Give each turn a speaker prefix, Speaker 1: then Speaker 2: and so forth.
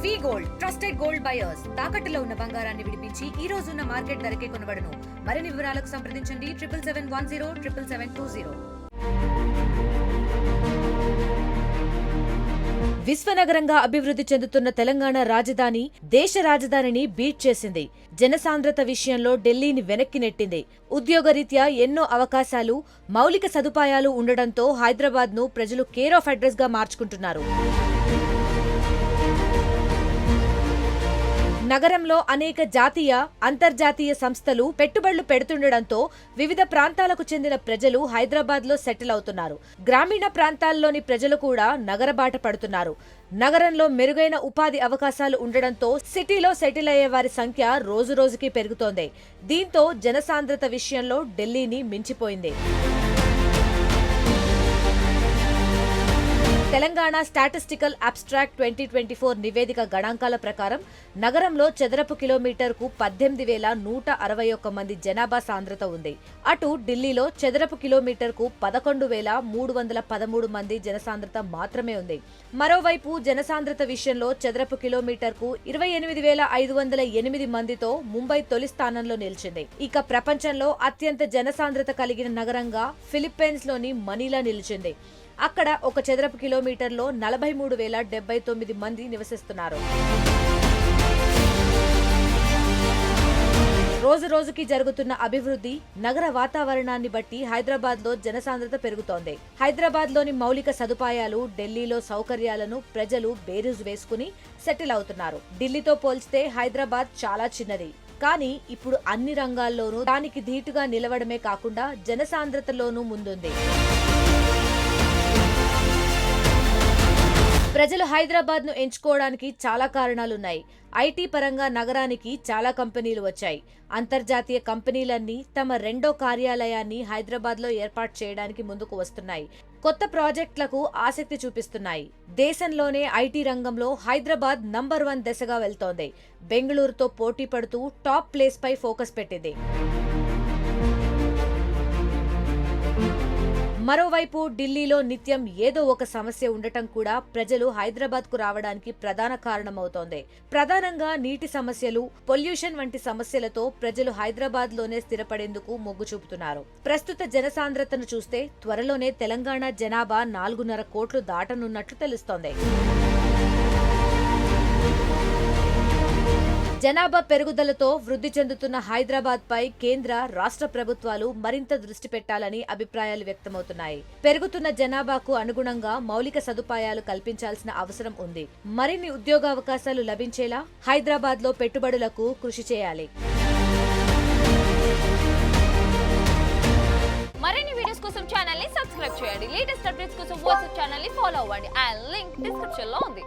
Speaker 1: వి gold trusted gold buyers తాకట్టులో ఉన్న బంగారాన్ని విడిపించి ఈ రోజు ఉన్న మార్కెట్ ధరకే కొనబడును. మరిన్ని వివరాలకు సంప్రదించండి 7771077720. విశ్వనగరంగా అభివృద్ధి చెందుతున్న తెలంగాణ రాజధాని దేశ రాజధానిని బీట్ చేసింది. జనసాంద్రత విషయంలో ఢిల్లీని వెనక్కి నెట్టింది. ఉద్యోగరీత్యా ఎన్నో అవకాశాలు, మౌలిక సదుపాయాలు ఉండడంతో హైదరాబాద్ను ప్రజలు కేర్ ఆఫ్ అడ్రస్ గా మార్చుకుంటున్నారు. నగరంలో అనేక జాతీయ, అంతర్జాతీయ సంస్థలు పెట్టుబడులు పెడుతుండటంతో వివిధ ప్రాంతాలకు చెందిన ప్రజలు హైదరాబాద్లో సెటిల్ అవుతున్నారు. గ్రామీణ ప్రాంతాల్లోని ప్రజలు కూడా నగరబాట పడుతున్నారు. నగరంలో మెరుగైన ఉపాధి అవకాశాలు ఉండడంతో సిటీలో సెటిల్ అయ్యే వారి సంఖ్య రోజురోజుకి పెరుగుతోంది. దీంతో జనసాంద్రత విషయంలో ఢిల్లీని మించిపోయింది. తెలంగాణ స్టాటిస్టికల్ అబ్స్ట్రాక్ట్ 2024 నివేదిక గణాంకాల ప్రకారం నగరంలో చదరపు కిలోమీటర్కు 18,161 మంది జనాభా సాంద్రత ఉంది. అటు ఢిల్లీలో చదరపు కిలోమీటర్కు 11,313 మంది జనసాంద్రత మాత్రమే ఉంది. మరోవైపు జనసాంద్రత విషయంలో చదరపు కిలోమీటర్కు 28,508 మందితో ముంబై తొలి స్థానంలో నిలిచింది. ఇక ప్రపంచంలో అత్యంత జనసాంద్రత కలిగిన నగరంగా ఫిలిప్పైన్స్ లోని మనీలా నిలిచింది. అక్కడ ఒక చదరపు కిలోమీటర్లో 43,079 మంది నివసిస్తున్నారు. రోజు రోజుకి జరుగుతున్న అభివృద్ధి, నగర వాతావరణాన్ని బట్టి హైదరాబాద్లో జనసాంద్రత పెరుగుతోంది. హైదరాబాద్లోని మౌలిక సదుపాయాలు, ఢిల్లీలో సౌకర్యాలను ప్రజలు బేరీజు వేసుకుని సెటిల్ అవుతున్నారు. ఢిల్లీతో పోల్చితే హైదరాబాద్ చాలా చిన్నది. కానీ ఇప్పుడు అన్ని రంగాల్లోనూ దానికి ధీటుగా నిలవడమే కాకుండా జనసాంద్రతలోనూ ముందుంది. ప్రజలు హైదరాబాద్ ను ఎంచుకోవడానికి చాలా కారణాలున్నాయి. ఐటీ పరంగా నగరానికి చాలా కంపెనీలు వచ్చాయి. అంతర్జాతీయ కంపెనీలన్నీ తమ రెండో కార్యాలయాన్ని హైదరాబాద్ లో ఏర్పాటు చేయడానికి ముందుకు వస్తున్నాయి. కొత్త ప్రాజెక్టులకు ఆసక్తి చూపిస్తున్నాయి. దేశంలోనే ఐటీ రంగంలో హైదరాబాద్ నంబర్ 1 దశగా వెళ్తోంది. బెంగళూరుతో పోటీ పడుతూ టాప్ ప్లేస్ పై ఫోకస్ పెట్టింది. మరోవైపు ఢిల్లీలో నిత్యం ఏదో ఒక సమస్య ఉండటం కూడా ప్రజలు హైదరాబాద్ కు రావడానికి ప్రధాన కారణమవుతోంది. ప్రధానంగా నీటి సమస్యలు, పొల్యూషన్ వంటి సమస్యలతో ప్రజలు హైదరాబాద్ లోనే స్థిరపడేందుకు మొగ్గు చూపుతున్నారు. ప్రస్తుత జనసాంద్రతను చూస్తే త్వరలోనే తెలంగాణ జనాభా 4.5 కోట్లు దాటనున్నట్లు తెలుస్తోంది. జనాభా పెరుగుదలతో వృద్ధి చెందుతున్న హైదరాబాద్ పై కేంద్ర, రాష్ట్ర ప్రభుత్వాలు మరింత దృష్టి పెట్టాలని అభిప్రాయాలు వ్యక్తమవుతున్నాయి. పెరుగుతున్న జనాభాకు అనుగుణంగా మౌలిక సదుపాయాలు కల్పించాల్సిన అవసరం ఉంది. మరిన్ని ఉద్యోగావకాశాలు లభించేలా హైదరాబాద్ లో పెట్టుబడులకు కృషి చేయాలి.
Speaker 2: మరిన్ని వీడియోస్ కోసం ఛానల్ ని సబ్స్క్రైబ్ చేయండి. లేటెస్ట్ అప్డేట్స్ కోసం వాట్సాప్ ఛానల్ ని ఫాలో అవ్వండి. ఆ లింక్ డిస్క్రిప్షన్ లో ఉంది.